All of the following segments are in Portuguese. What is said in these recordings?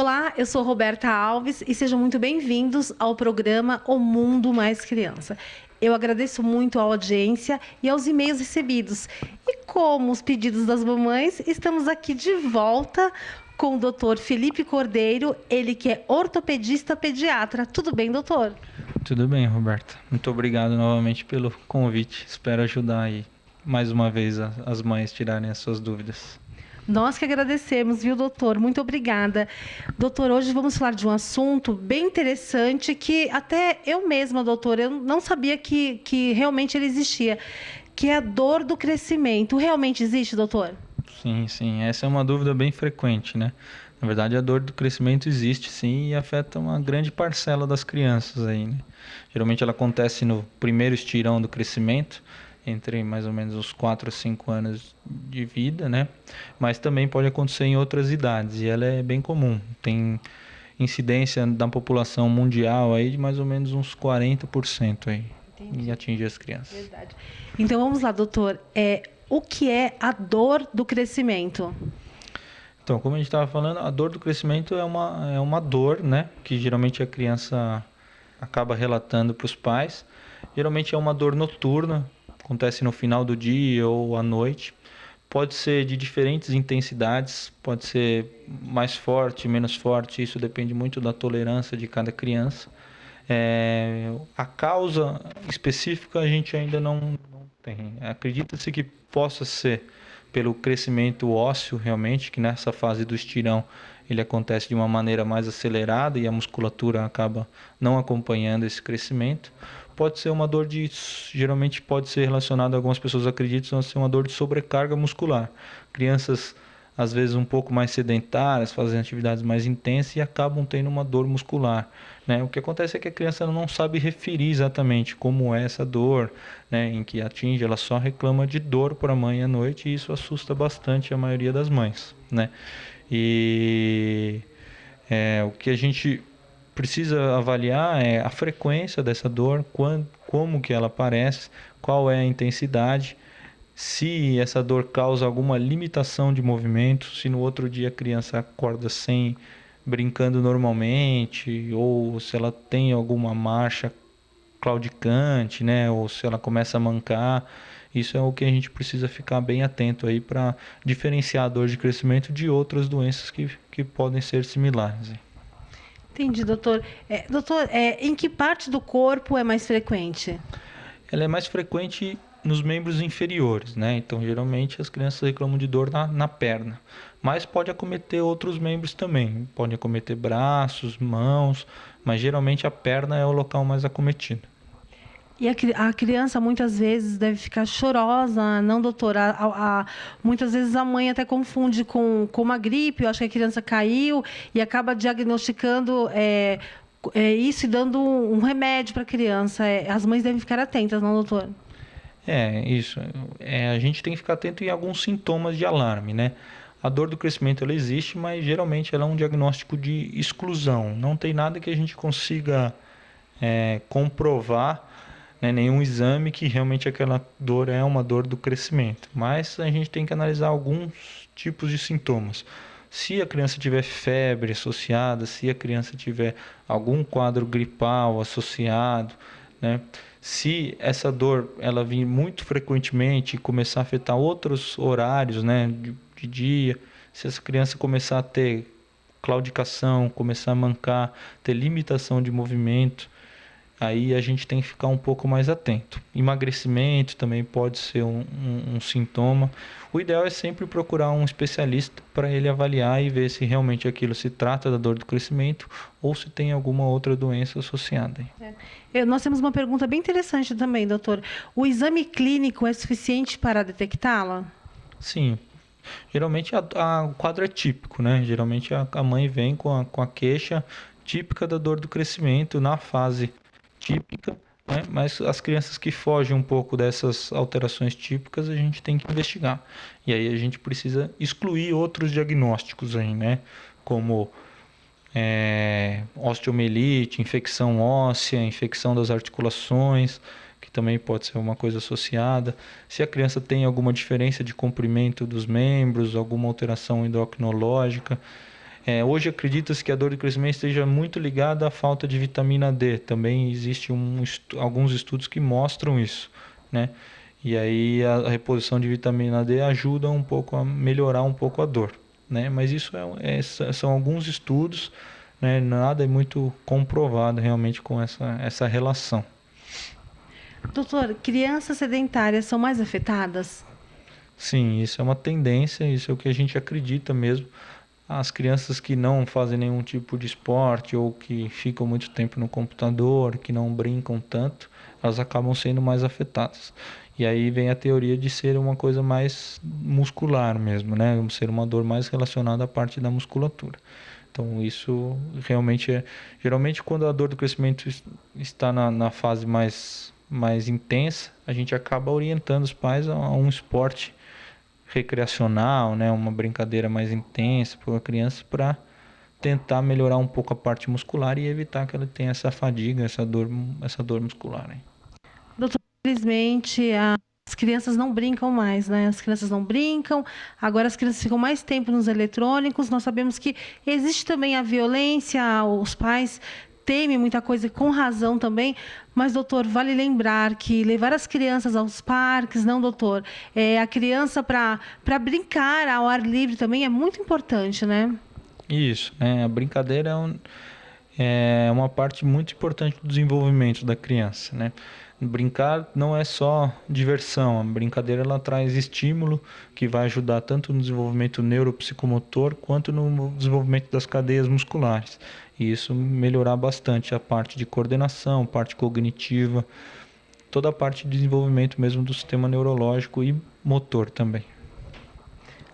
Olá, eu sou Roberta Alves e sejam muito bem-vindos ao programa O Mundo Mais Criança. Eu agradeço muito a audiência e aos e-mails recebidos. E como os pedidos das mamães, estamos aqui de volta com o Dr. Felipe Cordeiro, ele que é ortopedista pediatra. Tudo bem, doutor? Tudo bem, Roberta. Muito obrigado novamente pelo convite. Espero ajudar aí mais uma vez as mães tirarem as suas dúvidas. Nós que agradecemos, viu, doutor? Muito obrigada. Doutor, hoje vamos falar de um assunto bem interessante que até eu mesma, doutor, eu não sabia que realmente ele existia, que é a dor do crescimento. Realmente existe, doutor? Sim. Essa é uma dúvida bem frequente, né? Na verdade, a dor do crescimento existe sim e afeta uma grande parcela das crianças aí, né? Geralmente ela acontece no primeiro estirão do crescimento, entre mais ou menos os 4 a 5 anos de vida, né? Mas também pode acontecer em outras idades e ela é bem comum. Tem incidência da população mundial aí de mais ou menos uns 40% aí. Entendi. E atinge as crianças. Verdade. Então vamos lá, doutor. O que é a dor do crescimento? Então, como a gente estava falando, a dor do crescimento é uma dor, né? Que geralmente a criança acaba relatando para os pais. Geralmente é uma dor noturna, acontece no final do dia ou à noite. Pode ser de diferentes intensidades, pode ser mais forte, menos forte, isso depende muito da tolerância de cada criança. A causa específica a gente ainda não tem. Acredita-se que possa ser pelo crescimento ósseo realmente, que nessa fase do estirão ele acontece de uma maneira mais acelerada e a musculatura acaba não acompanhando esse crescimento. Pode ser uma dor geralmente pode ser relacionada, algumas pessoas acreditam ser uma dor de sobrecarga muscular. Crianças às vezes um pouco mais sedentárias, fazem atividades mais intensas e acabam tendo uma dor muscular, né? O que acontece é que a criança não sabe referir exatamente como é essa dor, né, em que atinge, ela só reclama de dor para a mãe à noite e isso assusta bastante a maioria das mães, né? E o que a gente precisa avaliar é a frequência dessa dor, como que ela aparece, qual é a intensidade, se essa dor causa alguma limitação de movimento, se no outro dia a criança acorda sem brincando normalmente, ou se ela tem alguma marcha claudicante, né, ou se ela começa a mancar. Isso é o que a gente precisa ficar bem atento aí para diferenciar a dor de crescimento de outras doenças que podem ser similares. Entendi, doutor. Doutor, em que parte do corpo é mais frequente? Ela é mais frequente nos membros inferiores, né? Então, geralmente as crianças reclamam de dor na perna, mas pode acometer outros membros também. Pode acometer braços, mãos, mas geralmente a perna é o local mais acometido. E a criança muitas vezes deve ficar chorosa, não, doutora? Muitas vezes a mãe até confunde com uma gripe. Eu acho que a criança caiu e acaba diagnosticando isso e dando um remédio para a criança. As mães devem ficar atentas, não, doutor? Isso. A gente tem que ficar atento em alguns sintomas de alarme, né? A dor do crescimento ela existe, mas geralmente ela é um diagnóstico de exclusão. Não tem nada que a gente consiga comprovar, né, nenhum exame que realmente aquela dor é uma dor do crescimento. Mas a gente tem que analisar alguns tipos de sintomas. Se a criança tiver febre associada, se a criança tiver algum quadro gripal associado, né? Se essa dor ela vir muito frequentemente e começar a afetar outros horários, né, de dia, se essa criança começar a ter claudicação, começar a mancar, ter limitação de movimento, aí a gente tem que ficar um pouco mais atento. Emagrecimento também pode ser um sintoma. O ideal é sempre procurar um especialista para ele avaliar e ver se realmente aquilo se trata da dor do crescimento ou se tem alguma outra doença associada. Nós temos uma pergunta bem interessante também, doutor. O exame clínico é suficiente para detectá-la? Sim, geralmente o quadro é típico, né? Geralmente a mãe vem com a queixa típica da dor do crescimento na fase típica, né? Mas as crianças que fogem um pouco dessas alterações típicas, a gente tem que investigar. E aí a gente precisa excluir outros diagnósticos aí, né? Como osteomielite, infecção óssea, infecção das articulações, que também pode ser uma coisa associada. Se a criança tem alguma diferença de comprimento dos membros, alguma alteração endocrinológica, Hoje acredita-se que a dor do crescimento esteja muito ligada à falta de vitamina D. Também existe alguns estudos que mostram isso, né? E aí a reposição de vitamina D ajuda um pouco a melhorar um pouco a dor, né? Mas isso são alguns estudos, né? Nada é muito comprovado realmente com essa relação. Doutor, crianças sedentárias são mais afetadas? Sim, isso é uma tendência, isso é o que a gente acredita mesmo. As crianças que não fazem nenhum tipo de esporte ou que ficam muito tempo no computador, que não brincam tanto, elas acabam sendo mais afetadas. E aí vem a teoria de ser uma coisa mais muscular mesmo, né? Ser uma dor mais relacionada à parte da musculatura. Então isso realmente geralmente quando a dor do crescimento está na fase mais intensa, a gente acaba orientando os pais a um esporte recreacional, né, uma brincadeira mais intensa para a criança para tentar melhorar um pouco a parte muscular e evitar que ela tenha essa fadiga, essa dor muscular, hein? Doutor, infelizmente, as crianças não brincam mais, né? As crianças não brincam, agora as crianças ficam mais tempo nos eletrônicos. Nós sabemos que existe também a violência, os pais temem muita coisa, com razão também. Mas, doutor, vale lembrar que levar as crianças aos parques, não, doutor, a criança para brincar ao ar livre também é muito importante, né? Isso, né? A brincadeira é uma parte muito importante do desenvolvimento da criança, né? Brincar não é só diversão, a brincadeira ela traz estímulo que vai ajudar tanto no desenvolvimento neuropsicomotor quanto no desenvolvimento das cadeias musculares. E isso melhorar bastante a parte de coordenação, parte cognitiva, toda a parte de desenvolvimento mesmo do sistema neurológico e motor também.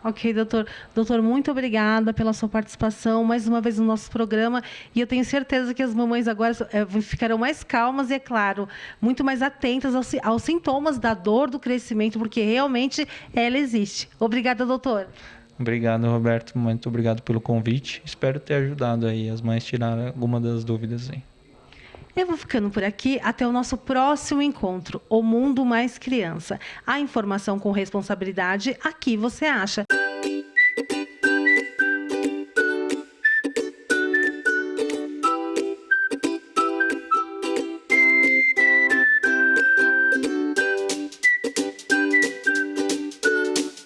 Ok, doutor. Doutor, muito obrigada pela sua participação mais uma vez no nosso programa. E eu tenho certeza que as mamães agora ficarão mais calmas e, é claro, muito mais atentas aos sintomas da dor do crescimento, porque realmente ela existe. Obrigada, doutor. Obrigado, Roberto. Muito obrigado pelo convite. Espero ter ajudado aí as mães a tirar alguma das dúvidas aí. Eu vou ficando por aqui até o nosso próximo encontro, O Mundo Mais Criança. A informação com responsabilidade aqui você acha.